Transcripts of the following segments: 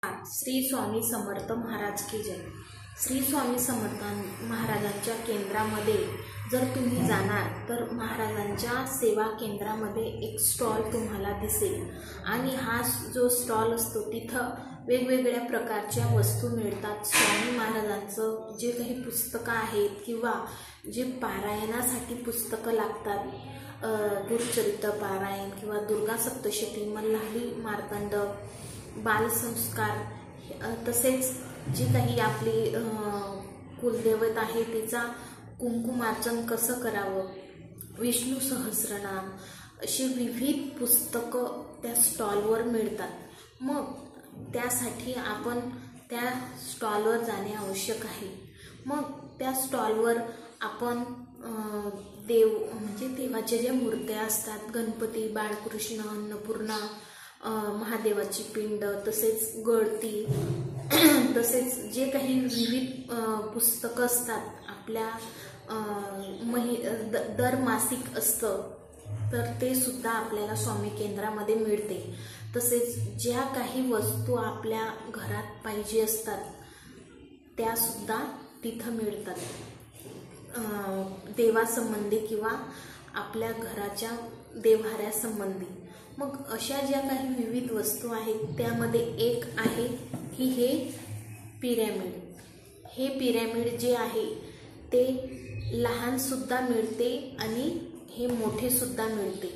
श्री स्वामी समर्थ महाराज की जय। श्री स्वामी समर्थ महाराजांच्या केंद्रामध्ये जर तुम्ही जाणार तर महाराजांच्या सेवा केंद्रामध्ये एक स्टॉल तुम्हाला दिसेल आणि हा जो स्टॉल असतो तिथं वेगवेगळ्या प्रकारच्या वस्तू मिळतात। स्वामी महाराजांचं जे काही पुस्तकं आहेत किंवा जे पारायणासाठी पुस्तकं लागतात, गुरुचरित्र पारायण किंवा दुर्गा सप्तशती, मल्हारी मार्तंड, बालसंस्कार, तसेच जी काही आपली कुलदेवत आहे तिचा कुंकुमार्चन कसं करावं, विष्णू सहस्रनाम, अशी विविध पुस्तकं त्या स्टॉलवर मिळतात। मग त्यासाठी आपण त्या स्टॉलवर जाणे आवश्यक आहे। मग त्या स्टॉलवर आपण देव म्हणजे देवाच्या ज्या मूर्त्या असतात, गणपती, बाळकृष्ण, अन्नपूर्णा, महादेवाची पिंड, तसेच गळती, तसेच जे काही विविध पुस्तकं असतात आपल्या दर मासिक असतं तर ते सुद्धा आपल्याला स्वामी केंद्रामध्ये मिळते। तसेच ज्या काही वस्तू आपल्या घरात पाहिजे असतात त्या सुद्धा तिथं मिळतात, देवासंबंधी किंवा आपल्या घराच्या देव्हाऱ्यासंबंधी। मग अशा ज्या काही विविध वस्तू आहेत त्यामध्ये एक आहे की हे पिरॅमिड। हे पिरॅमिड जे आहे ते लहान सुद्धा मिळते आणि हे मोठे सुद्धा मिळते।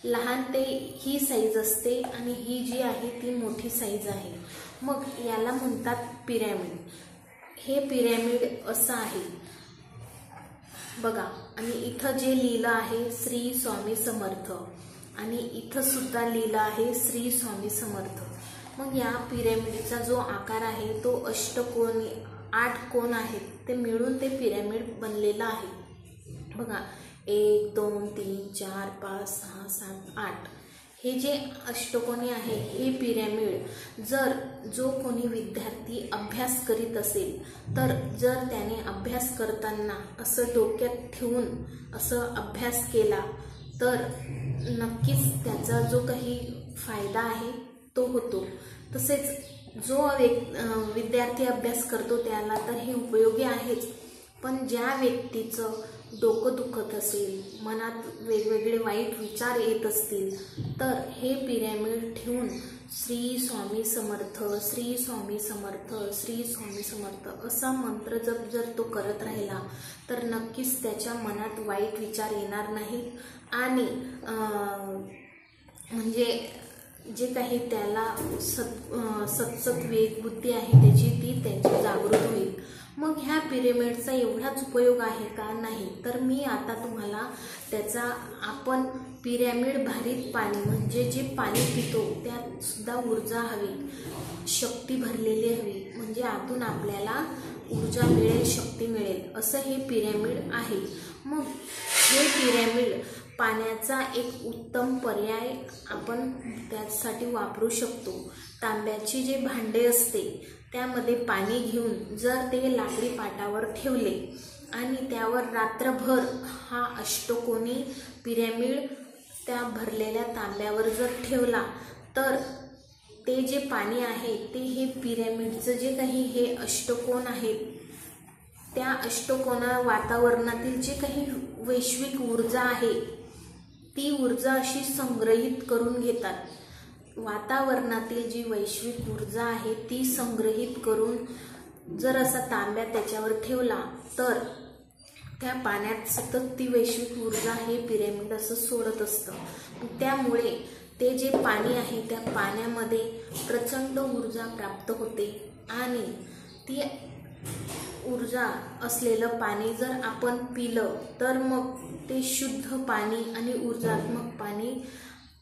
लहान ते ही साईज असते आणि ही जी आहे ती मोठी साईज आहे। मग याला म्हणतात पिरॅमिड। हे पिरॅमिड असं आहे बघा, आणि इथं जे लिहिलं आहे श्री स्वामी समर्थ, आणि इथं सुद्धा लिहिलं आहे श्री स्वामी समर्थ। मग या पिरॅमिडचा जो आकार आहे तो अष्टकोनी, 8 कोन आहेत ते मिळून ते पिरॅमिड बनलेलं आहे बघा। 1 2 3 4 5 6 7 8 हे जे अष्टकोनी आहे हे पिरॅमिड जर जो कोणी विद्यार्थी अभ्यास करीत असेल तर जर त्याने अभ्यास करताना असं डोक्यात ठेवून असं अभ्यास केला तर नक्कीच त्याचा जो काही फायदा आहे तो होतो। तसेच जो विद्यार्थी अभ्यास करतो त्याला तर हे उपयोगी आहेच, पण ज्या व्यक्तीचं डोकं दुखत असेल, मनात वेगवेगळे वाईट विचार येत असतील तर हे पिरॅमिड ठेवून श्री स्वामी समर्थ, श्री स्वामी समर्थ, श्री स्वामी समर्थ असा मंत्र जप जर तो करत राहिला तर नक्कीच त्याच्या मनात वाईट विचार येणार नाहीत आणि म्हणजे जे काही त्याला सत्सत बुद्धी आहे त्याची जागृत होईल। मग ह्या पिरॅमिडचा एवढाच उपयोग आहे का? नाही, तर मी आता तुम्हाला त्याचा, आपण पिरॅमिड भारीत पाणी म्हणजे जे पाणी पितो त्यात सुद्धा ऊर्जा हवी, शक्ती भरलेली हवी, म्हणजे आतून आपल्याला ऊर्जा मिळेल, शक्ती मिळेल, असं हे पिरॅमिड आहे। मग हे पिरॅमिड पाण्याचा एक उत्तम पर्याय आपण त्यासाठी वापरू शकतो। तांब्याचे जे भांडे असते त्यामध्ये पाणी घेऊन जर ते लाकडी पाटावर ठेवले आणि त्यावर रात्रभर हा अष्टकोनी पिरॅमिड त्या भरलेल्या तांब्यावर जर ठेवला तर ते जे पाणी आहे ते हे पिरॅमिडचं जे काही हे अष्टकोन आहेत त्या अष्टकोना वातावरणातील जे काही वैश्विक ऊर्जा आहे ती ऊर्जा अशी संग्रहित करून घेतात। वातावरणातील जी वैश्विक ऊर्जा आहे ती संग्रहित करून जर असा तांब्या त्याच्यावर ठेवला तर त्या पाण्यात सतत ती वैश्विक ऊर्जा हे पिरॅमिड असं सोडत असतं। त्यामुळे ते जे पाणी आहे त्या पाण्यामध्ये प्रचंड ऊर्जा प्राप्त होते आणि ती ऊर्जा असलेलं पाणी जर आपण पिलं तर मग ते शुद्ध पाणी आणि ऊर्जात्मक पाणी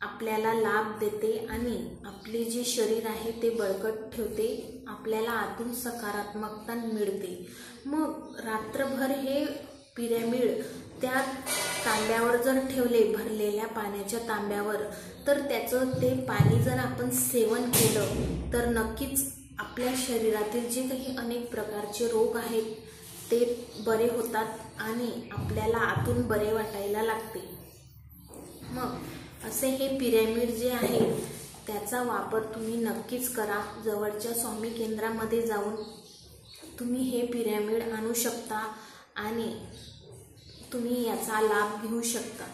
आपल्याला लाभ देते आणि आपले जे शरीर आहे ते बळकट ठेवते, आपल्याला आतून सकारात्मकता मिळते। मग रात्रभर हे पिरॅमिड त्या तांब्यावर जर ठेवले, भरलेल्या पाण्याच्या तांब्यावर, तर त्याचं ते पाणी जर आपण सेवन केलं तर नक्कीच आपल्या शरीरातील जे काही अनेक प्रकारचे रोग आहेत ते बरे होतात आणि आपल्याला आतून बरे वाटायला लागते। मग असे हे पिरॅमिड जे आहे त्याचा वापर तुम्ही नक्कीच करा। जवळच्या स्वामी केंद्रामध्ये जाऊन तुम्ही हे पिरॅमिड आणू शकता आणि तुम्ही याचा लाभ घेऊ शकता।